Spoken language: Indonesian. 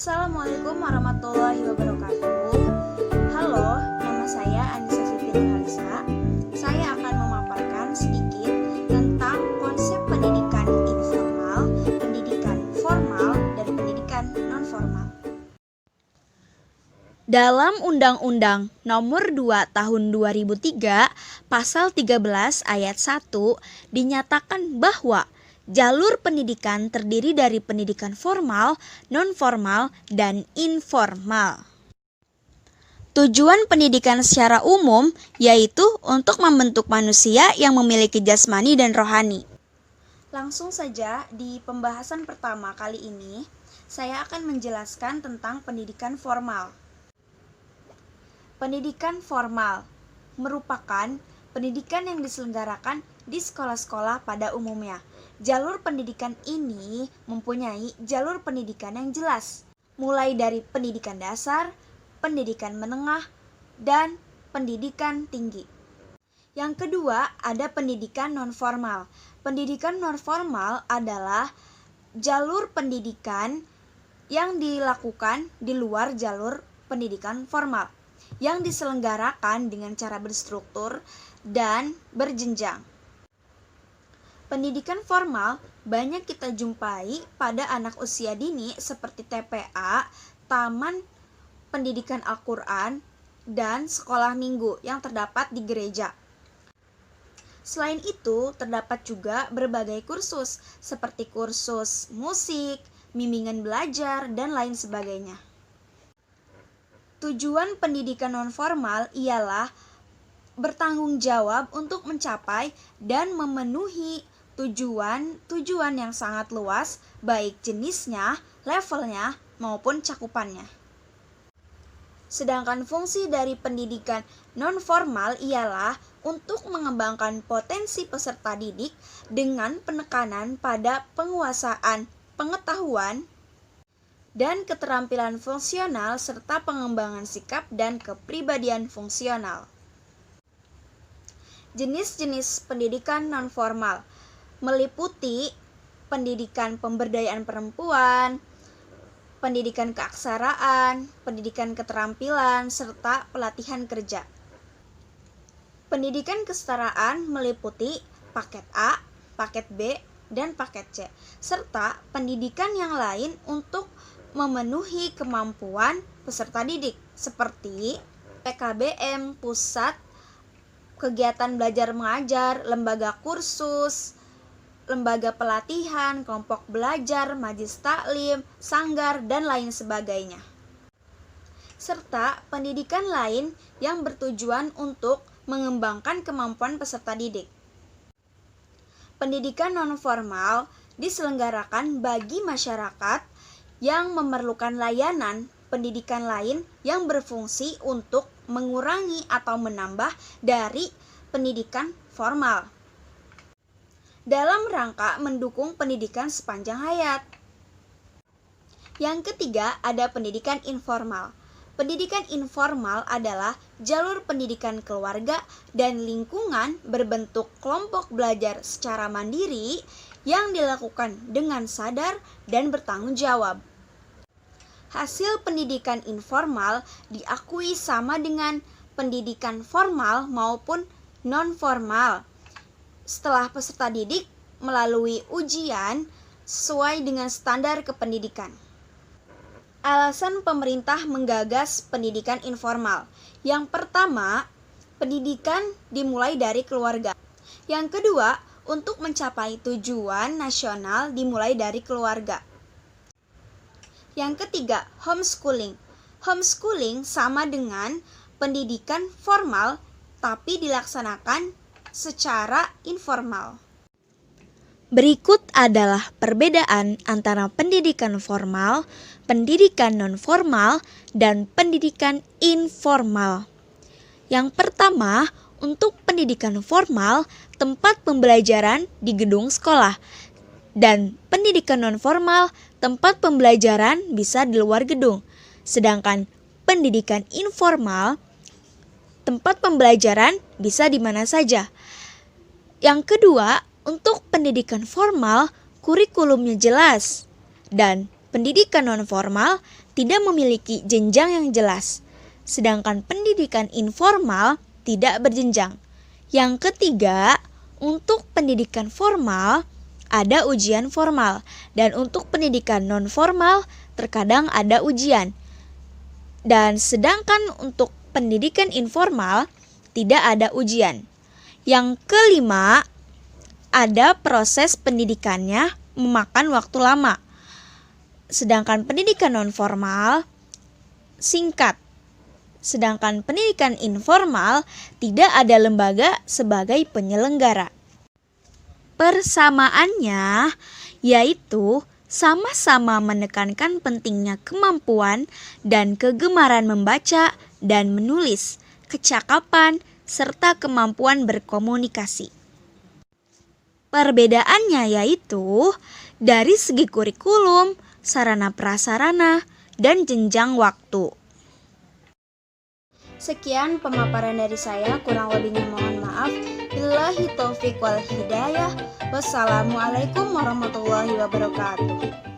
Assalamualaikum warahmatullahi wabarakatuh. Halo, nama saya Anissa Siti Nurhalisa. Saya akan memaparkan sedikit tentang konsep pendidikan informal, pendidikan formal, dan pendidikan non-formal. Dalam Undang-Undang Nomor 2 Tahun 2003, Pasal 13 Ayat 1 dinyatakan bahwa jalur pendidikan terdiri dari pendidikan formal, non-formal, dan informal. Tujuan pendidikan secara umum yaitu untuk membentuk manusia yang memiliki jasmani dan rohani. Langsung saja di pembahasan pertama kali ini, saya akan menjelaskan tentang pendidikan formal. Pendidikan formal merupakan pendidikan yang diselenggarakan di sekolah-sekolah pada umumnya. Jalur pendidikan ini mempunyai jalur pendidikan yang jelas, mulai dari pendidikan dasar, pendidikan menengah, dan pendidikan tinggi. Yang kedua, ada pendidikan non-formal. Pendidikan non-formal adalah jalur pendidikan yang dilakukan di luar jalur pendidikan formal, yang diselenggarakan dengan cara berstruktur dan berjenjang. Pendidikan formal banyak kita jumpai pada anak usia dini seperti TPA, Taman Pendidikan Al-Quran, dan sekolah minggu yang terdapat di gereja. Selain itu, terdapat juga berbagai kursus seperti kursus musik, bimbingan belajar, dan lain sebagainya. Tujuan pendidikan non-formal ialah bertanggung jawab untuk mencapai dan memenuhi tujuan yang sangat luas, baik jenisnya, levelnya, maupun cakupannya. Sedangkan fungsi dari pendidikan non-formal ialah untuk mengembangkan potensi peserta didik dengan penekanan pada penguasaan pengetahuan dan keterampilan fungsional serta pengembangan sikap dan kepribadian fungsional. Jenis-jenis pendidikan non-formal meliputi pendidikan pemberdayaan perempuan, pendidikan keaksaraan, pendidikan keterampilan, serta pelatihan kerja. Pendidikan kesetaraan meliputi paket A, paket B, dan paket C, serta pendidikan yang lain untuk memenuhi kemampuan peserta didik, seperti PKBM, pusat kegiatan belajar mengajar, lembaga kursus, lembaga pelatihan, kelompok belajar, majelis taklim, sanggar, dan lain sebagainya. Serta pendidikan lain yang bertujuan untuk mengembangkan kemampuan peserta didik. Pendidikan non-formal diselenggarakan bagi masyarakat yang memerlukan layanan pendidikan lain yang berfungsi untuk mengurangi atau menambah dari pendidikan formal, dalam rangka mendukung pendidikan sepanjang hayat. Yang ketiga, ada pendidikan informal. Pendidikan informal adalah jalur pendidikan keluarga dan lingkungan berbentuk kelompok belajar secara mandiri yang dilakukan dengan sadar dan bertanggung jawab. Hasil pendidikan informal diakui sama dengan pendidikan formal maupun non-formal setelah peserta didik melalui ujian sesuai dengan standar kependidikan. Alasan pemerintah menggagas pendidikan informal. Yang pertama, pendidikan dimulai dari keluarga. Yang kedua, untuk mencapai tujuan nasional dimulai dari keluarga. Yang ketiga, homeschooling. Homeschooling sama dengan pendidikan formal tapi dilaksanakan secara informal. Berikut adalah perbedaan antara pendidikan formal, pendidikan non-formal, dan pendidikan informal. Yang pertama, untuk pendidikan formal, tempat pembelajaran di gedung sekolah, dan pendidikan non-formal, tempat pembelajaran bisa di luar gedung. Sedangkan pendidikan informal, tempat pembelajaran bisa di mana saja. Yang kedua, untuk pendidikan formal, kurikulumnya jelas. Dan pendidikan non-formal, tidak memiliki jenjang yang jelas, sedangkan pendidikan informal tidak berjenjang. Yang ketiga, untuk pendidikan formal ada ujian formal, dan untuk pendidikan non-formal terkadang ada ujian. Dan sedangkan untuk pendidikan informal tidak ada ujian. Yang kelima, ada proses pendidikannya memakan waktu lama. Sedangkan pendidikan non-formal singkat. Sedangkan pendidikan informal tidak ada lembaga sebagai penyelenggara. Persamaannya yaitu sama-sama menekankan pentingnya kemampuan dan kegemaran membaca dan menulis, kecakapan, serta kemampuan berkomunikasi. Perbedaannya yaitu dari segi kurikulum, sarana prasarana, dan jenjang waktu. Sekian pemaparan dari saya, kurang lebihnya mohon maaf. Billahi taufiq wal hidayah. Wassalamualaikum warahmatullahi wabarakatuh.